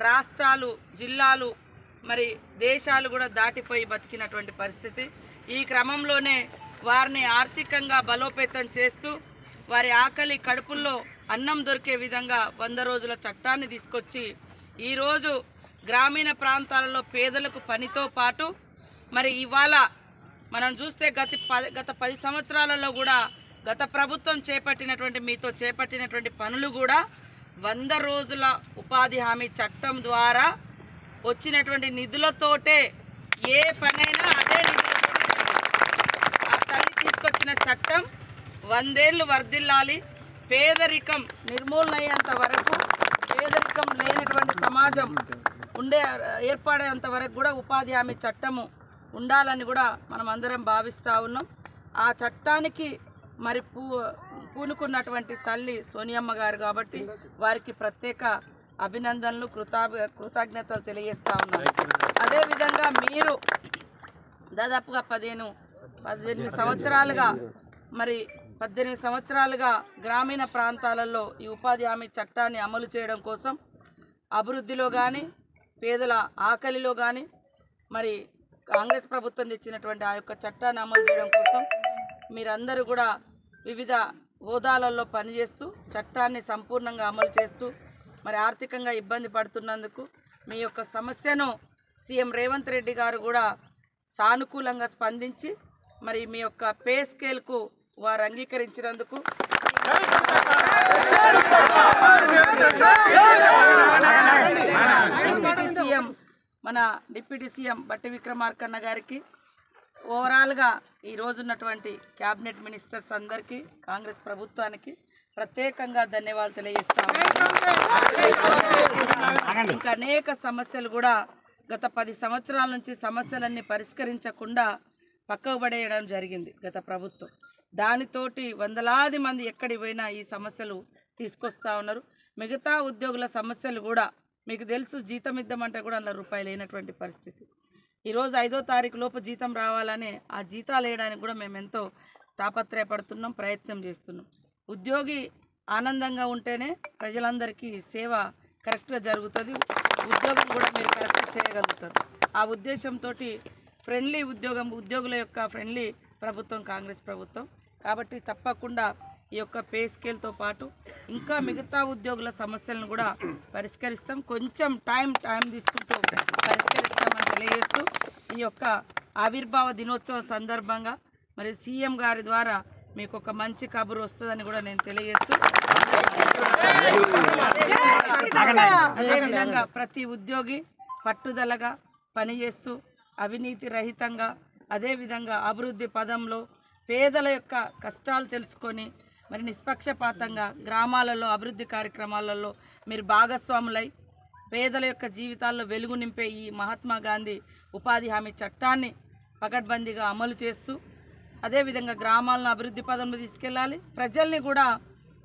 రాష్ట్రాలు, జిల్లాలు, మరి దేశాలు కూడా దాటిపోయి బతికినటువంటి పరిస్థితి. ఈ క్రమంలోనే వారిని ఆర్థికంగా బలోపేతం చేస్తూ వారి ఆకలి కడుపుల్లో అన్నం దొరికే విధంగా 100 రోజుల చట్టాన్ని తీసుకొచ్చి ఈరోజు గ్రామీణ ప్రాంతాలలో పేదలకు పనితో పాటు మరి ఇవాళ మనం చూస్తే గత 10 సంవత్సరాలలో కూడా గత ప్రభుత్వం చేపట్టినటువంటి పనులు కూడా 100 రోజుల ఉపాధి హామీ చట్టం ద్వారా వచ్చినటువంటి నిధులతోటే ఏ పనైనా అదే నిధులతో ఆ తల్లి తీసుకొచ్చిన చట్టం 100 ఏళ్ళు వర్ధిల్లాలి. పేదరికం నిర్మూలన అయ్యేంత వరకు, పేదరికం లేనటువంటి సమాజం ఏర్పడేంత వరకు కూడా ఉపాధి హామీ చట్టము ఉండాలని కూడా మనం అందరం భావిస్తూ ఉన్నాం. ఆ చట్టానికి మరి పూనుకున్నటువంటి తల్లి సోనియమ్మ గారు కాబట్టి వారికి ప్రత్యేక అభినందనలు, కృతజ్ఞతలు తెలియజేస్తూ ఉన్నాను. అదేవిధంగా మీరు దాదాపుగా 18 సంవత్సరాలుగా గ్రామీణ ప్రాంతాలలో ఈ ఉపాధి హామీ చట్టాన్ని అమలు చేయడం కోసం అభివృద్ధిలో కానీ, పేదల ఆకలిలో కానీ మరి కాంగ్రెస్ ప్రభుత్వం తెచ్చినటువంటి ఆ యొక్క చట్టాన్ని అమలు చేయడం కోసం మీరందరూ కూడా వివిధ హోదాలలో పనిచేస్తూ చట్టాన్ని సంపూర్ణంగా అమలు చేస్తూ మరి ఆర్థికంగా ఇబ్బంది పడుతున్నందుకు మీ యొక్క సమస్యను సీఎం రేవంత్ రెడ్డి గారు కూడా సానుకూలంగా స్పందించి మరి మీ యొక్క పే స్కేల్కు వారు అంగీకరించినందుకు మన డిప్యూటీ సీఎం బట్టి విక్రమార్కన్న గారికి, ఓవరాల్గా ఈ రోజున్నటువంటి క్యాబినెట్ మినిస్టర్స్ అందరికీ, కాంగ్రెస్ ప్రభుత్వానికి ప్రత్యేకంగా ధన్యవాదాలు తెలియజేస్తాము. ఇంకా అనేక సమస్యలు కూడా గత 10 సంవత్సరాల నుంచి సమస్యలన్నీ పరిష్కరించకుండా పక్కకు పడేయడం జరిగింది గత ప్రభుత్వం. దానితోటి వందలాది మంది ఎక్కడికి పోయినా ఈ సమస్యలు తీసుకొస్తా ఉన్నారు. మిగతా ఉద్యోగుల సమస్యలు కూడా మీకు తెలుసు, జీతం ఇద్దామంటే కూడా అందులో రూపాయలు లేనటువంటి పరిస్థితి. ఈరోజు 5వ తారీఖు లోపు జీతం రావాలని ఆ జీతాలు వేయడానికి కూడా మేము ఎంతో తాపత్రయపడుతున్నాం, ప్రయత్నం చేస్తున్నాం. ఉద్యోగి ఆనందంగా ఉంటేనే ప్రజలందరికీ సేవ కరెక్ట్గా జరుగుతుంది, ఉద్యోగం కూడా మీరు కరెక్ట్గా చేయగలుగుతారు. ఆ ఉద్దేశంతో ఫ్రెండ్లీ ఉద్యోగుల యొక్క ఫ్రెండ్లీ ప్రభుత్వం కాంగ్రెస్ ప్రభుత్వం. కాబట్టి తప్పకుండా ఈ యొక్క పే స్కేల్తో పాటు ఇంకా మిగతా ఉద్యోగుల సమస్యలను కూడా పరిష్కరిస్తాం. కొంచెం టైం తీసుకుంటూ పరిష్కరిస్తామని తెలియజేస్తూ ఈ యొక్క ఆవిర్భావ దినోత్సవం సందర్భంగా మరి సీఎం గారి ద్వారా మీకు ఒక మంచి కబురు వస్తుందని కూడా నేను తెలియజేస్తూ, అదేవిధంగా ప్రతి ఉద్యోగి పట్టుదలగా పనిచేస్తూ అవినీతి రహితంగా, అదేవిధంగా అభివృద్ధి పదంలో పేదల యొక్క కష్టాలు తెలుసుకొని మరి నిష్పక్షపాతంగా గ్రామాలలో అభివృద్ధి కార్యక్రమాలలో మీరు భాగస్వాములై పేదల యొక్క జీవితాల్లో వెలుగు నింపే ఈ మహాత్మా గాంధీ ఉపాధి హామీ చట్టాన్ని పకడ్బందీగా అమలు చేస్తూ అదేవిధంగా గ్రామాలను అభివృద్ధి పదంలో తీసుకెళ్ళాలి. ప్రజల్ని కూడా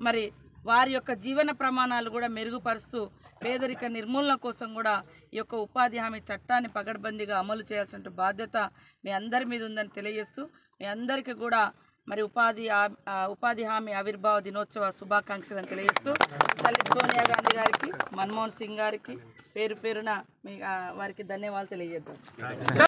మరి వారి యొక్క జీవన ప్రమాణాలు కూడా మెరుగుపరుస్తూ పేదరిక నిర్మూలన కోసం కూడా ఈ యొక్క ఉపాధి హామీ చట్టాన్ని పకడ్బందీగా అమలు చేయాల్సిన బాధ్యత మీ అందరి మీద ఉందని తెలియజేస్తూ మీ అందరికీ కూడా మరి ఉపాధి హామీ ఆవిర్భావ దినోత్సవ శుభాకాంక్షలను తెలియజేస్తూ తల్లి సోనియా గాంధీ గారికి, మన్మోహన్ సింగ్ గారికి పేరున వారికి ధన్యవాదాలు తెలియజేద్దాం.